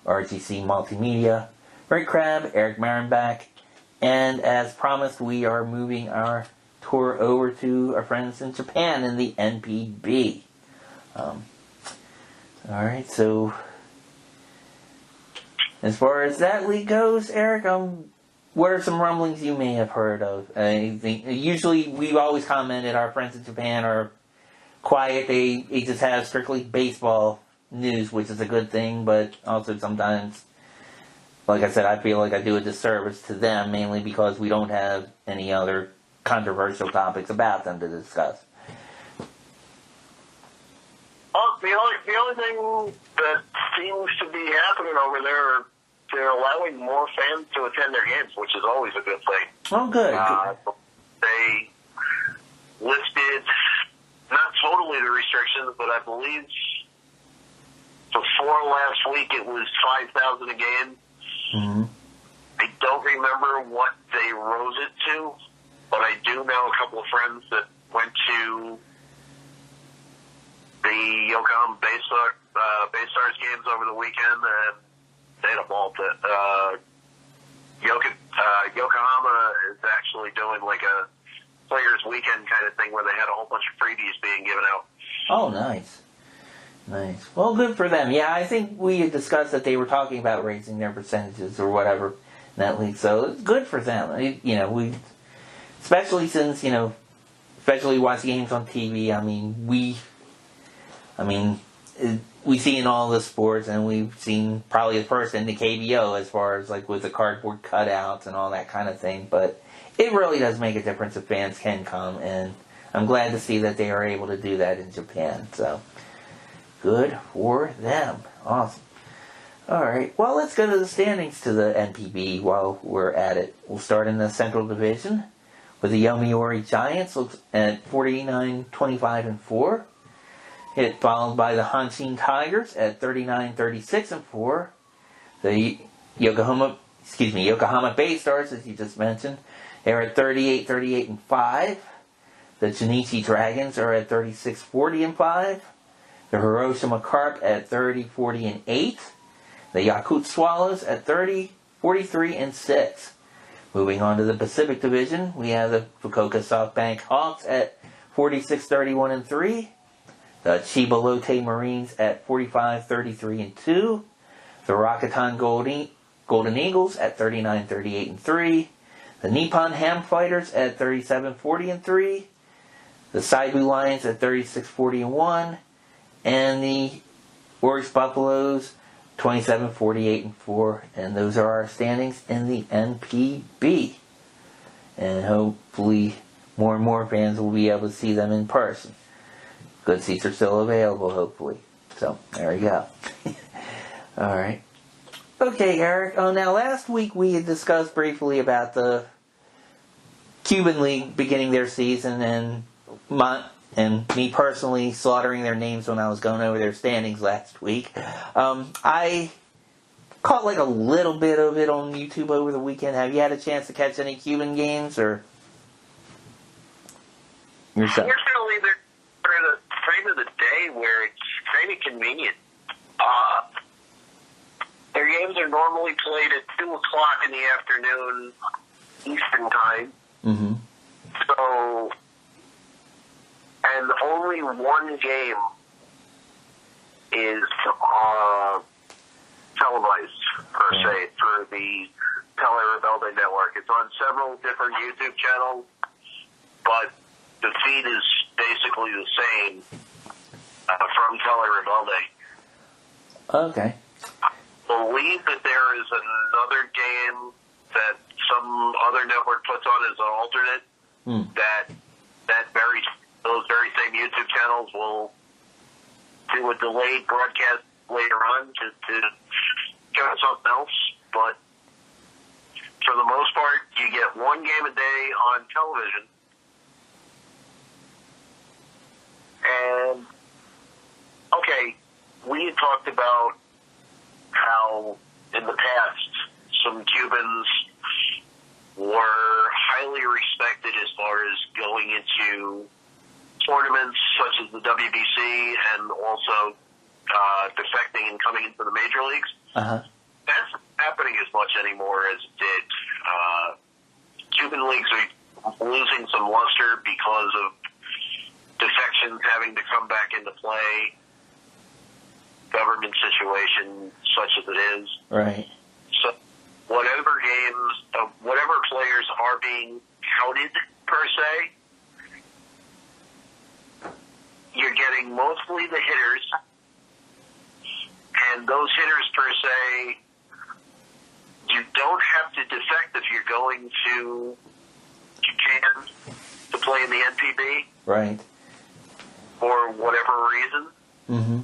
RGC Multimedia. Ray Crab, Eric Marin back, and as promised, we are moving our tour over to our friends in Japan in the NPB. Alright, so as far as that league goes, Eric, what are some rumblings you may have heard of? Usually, we've always commented our friends in Japan are quiet. They just have strictly baseball news, which is a good thing, but also sometimes, like I said, I feel like I do a disservice to them, mainly because we don't have any other controversial topics about them to discuss. The only thing that seems to be happening over there. They're allowing more fans to attend their games, which is always a good thing. Oh, good. They lifted, not totally the restrictions, but I believe before last week it was 5,000 a game. Mm-hmm. I don't remember what they rose it to, but I do know a couple of friends that went to the Yokohama Bay Stars games over the weekend, and they had a ball. Yokohama is actually doing like a players' weekend kind of thing where they had a whole bunch of freebies being given out. Oh, nice. Nice. Well, good for them. Yeah, I think we had discussed that they were talking about raising their percentages or whatever in that league, so it's good for them. We, especially since, especially watch games on TV, we see in all the sports, and we've seen probably the first in the KBO as far as like with the cardboard cutouts and all that kind of thing, but it really does make a difference if fans can come, and I'm glad to see that they are able to do that in Japan, so good for them. Awesome. Alright, well, let's go to the standings to the NPB while we're at it. We'll start in the Central Division with the Yomiuri Giants at 49-25-4. Followed by the Hanshin Tigers at 39-36-4. The Yokohama Bay Stars, as you just mentioned, they're at 38-38-5. The Junichi Dragons are at 36-40-5. The Hiroshima Carp at 30-40-8. The Yakut Swallows at 30-43-6. Moving on to the Pacific Division, we have the Fukuoka SoftBank Hawks at 46-31-3. The Chiba Lotte Marines at 45-33-2. The Rakuten Golden Eagles at 39-38-3. The Nippon Ham Fighters at 37-40-3. The Saibu Lions at 36-40-1. And the Oryx Buffaloes 27-48-4. And those are our standings in the NPB. And hopefully more and more fans will be able to see them in person. Good seats are still available, hopefully. So, there you go. Alright. Okay, Eric. Now last week we had discussed briefly about the Cuban League beginning their season and me personally slaughtering their names when I was going over their standings last week. I caught like a little bit of it on YouTube over the weekend. Have you had a chance to catch any Cuban games or yourself? Unfortunately, they're the time of the day where it's kind of convenient. Their games are normally played at 2 o'clock in the afternoon Eastern time. Mm-hmm. So, and only one game is televised, per se, through the Tele Rebelde network. It's on several different YouTube channels, but the feed is basically the same from Tele Rebelde. Okay. I believe that there is another game that some other network puts on as an alternate that those very same YouTube channels will do a delayed broadcast later on to show something else. But for the most part, you get one game a day on television. And, okay, we had talked about how in the past some Cubans were highly respected as far as going into tournaments such as the WBC and also defecting and coming into the major leagues. Uh-huh. That's not happening as much anymore as it did. Cuban leagues are losing some luster because of defections having to come back into play, government situation such as it is. Right. So whatever players are being counted per se, you're getting mostly the hitters, and those hitters per se, you don't have to defect if you're going to Japan to play in the NPB. Right. For whatever reason. Mm-hmm.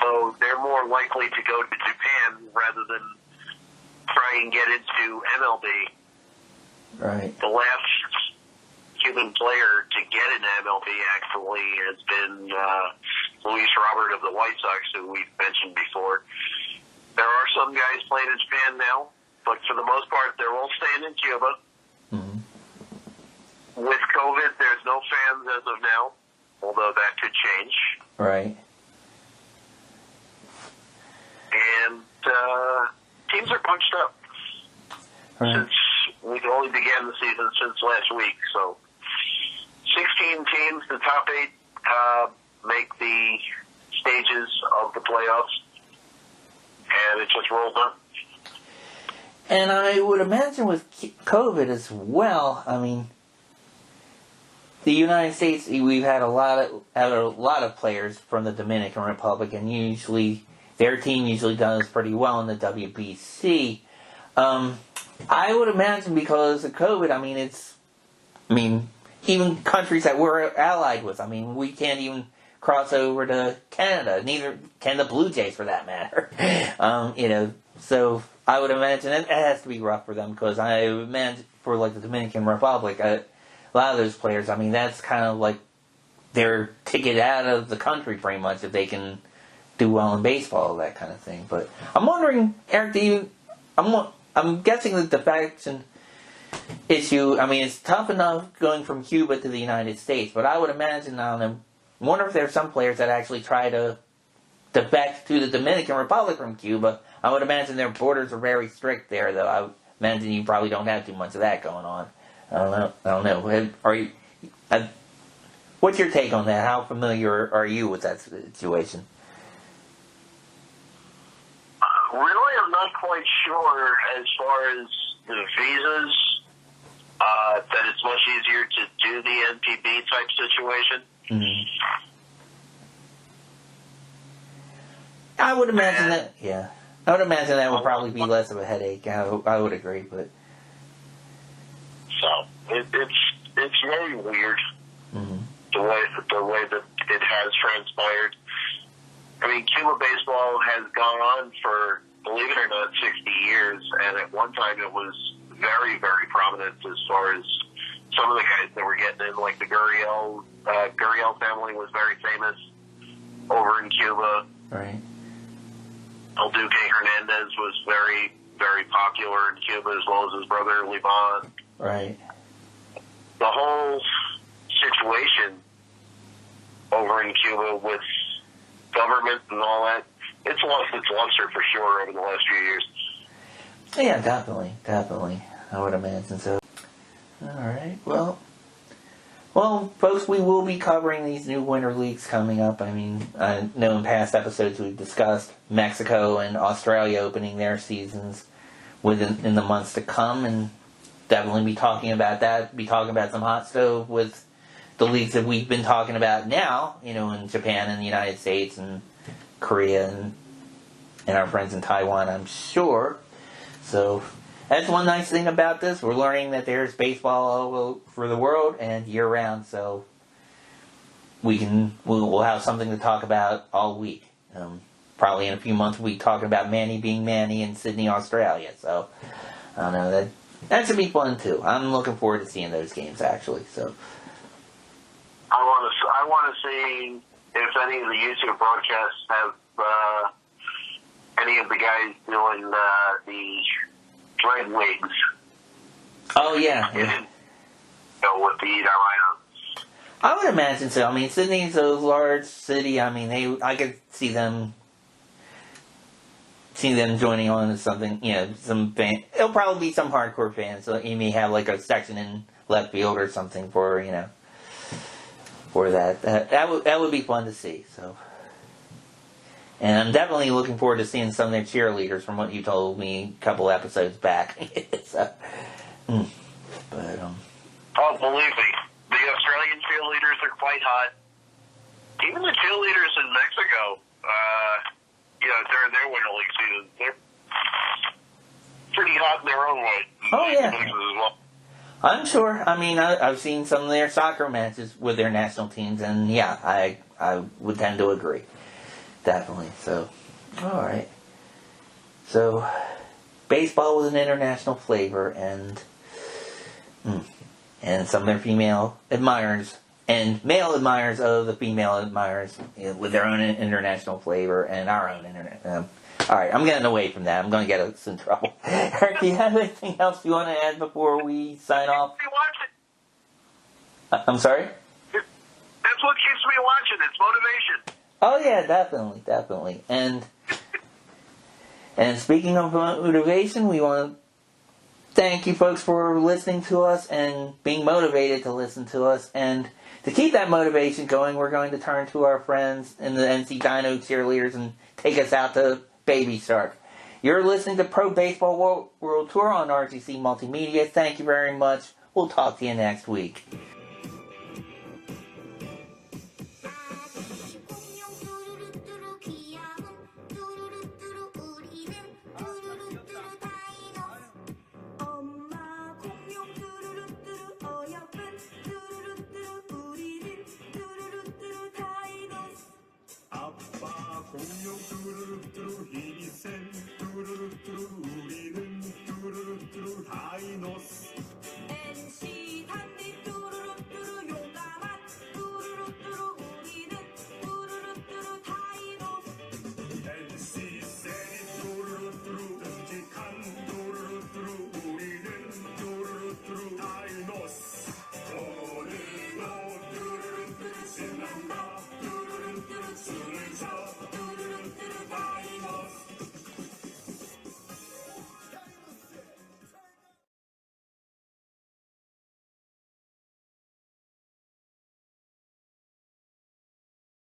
So they're more likely to go to Japan rather than try and get into MLB. Right. The last Cuban player to get into MLB actually has been Luis Robert of the White Sox, who we've mentioned before. There are some guys playing in Japan now, but for the most part, they're all staying in Cuba. Mm-hmm. With COVID, there's no fans as of now, although that could change. Right. And teams are punched up since we only began the season since last week. So 16 teams, the top 8 make the stages of the playoffs, and it just rolls on. And I would imagine with COVID as well, I mean, the United States, we've had a lot of players from the Dominican Republic, and usually their team usually does pretty well in the WBC. I would imagine because of COVID, even countries that we're allied with, we can't even cross over to Canada. Neither can the Blue Jays, for that matter. So I would imagine it has to be rough for them, because I imagine for like the Dominican Republic, a lot of those players, that's kind of like their ticket out of the country, pretty much, if they can do well in baseball, that kind of thing. But I'm wondering, Eric, I'm guessing the defection issue, it's tough enough going from Cuba to the United States, but I would imagine, I wonder if there's some players that actually try to defect to the Dominican Republic from Cuba. I would imagine their borders are very strict there, though. I would imagine you probably don't have too much of that going on. I don't know. What's your take on that? How familiar are you with that situation? Really, I'm not quite sure as far as the visas, that it's much easier to do the NPB type situation. Mm-hmm. I would imagine that, yeah. I would imagine that would probably be less of a headache. I would agree, but... So, it's very weird, mm-hmm. the way that it has transpired. Cuba baseball has gone on for, believe it or not, 60 years, and at one time it was very, very prominent as far as some of the guys that were getting in, like the Gurriel family was very famous over in Cuba. Right. El Duque Hernandez was very, very popular in Cuba, as well as his brother, Liban. Right. The whole situation over in Cuba with government and all that, it's lost its luster for sure over the last few years. Yeah, definitely. I would imagine so. Alright, well, folks, we will be covering these new winter leagues coming up. I know in past episodes we've discussed Mexico and Australia opening their seasons in the months to come, and definitely be talking about that, be talking about some hot stove with the leagues that we've been talking about now, in Japan and the United States and Korea and our friends in Taiwan, I'm sure. So that's one nice thing about this. We're learning that there's baseball all over the world and year round, so we'll have something to talk about all week. Probably in a few months we'll be talking about Manny being Manny in Sydney, Australia. So I don't know, that should be fun too. I'm looking forward to seeing those games actually. So I want to see if any of the YouTube broadcasts have any of the guys doing the Red Wigs. Oh yeah. With the Rhinos. I would imagine so. Sydney's a large city. I could see them joining on to something. Some fan. It'll probably be some hardcore fans. So you may have like a section in left field or something for for that. That would be fun to see. So. And I'm definitely looking forward to seeing some of their cheerleaders from what you told me a couple episodes back. So, Oh, believe me, the Australian cheerleaders are quite hot. Even the cheerleaders in Mexico, during their winter league season, they're pretty hot in their own way. Oh, yeah. As well. I'm sure. I've seen some of their soccer matches with their national teams, and yeah, I would tend to agree. Definitely. So, all right. So, baseball was an international flavor, and some of their female admirers and male admirers of the female admirers with their own international flavor and our own internet. All right, I'm getting away from that. I'm going to get us in trouble. Eric, do you have anything else you want to add before we sign off? I'm sorry? That's what keeps me watching. It's motivation. Oh yeah, definitely. And speaking of motivation, we want to thank you folks for listening to us and being motivated to listen to us. And to keep that motivation going, we're going to turn to our friends in the NC Dino cheerleaders and take us out to Baby Shark. You're listening to Pro Baseball World Tour on RGC Multimedia. Thank you very much. We'll talk to you next week.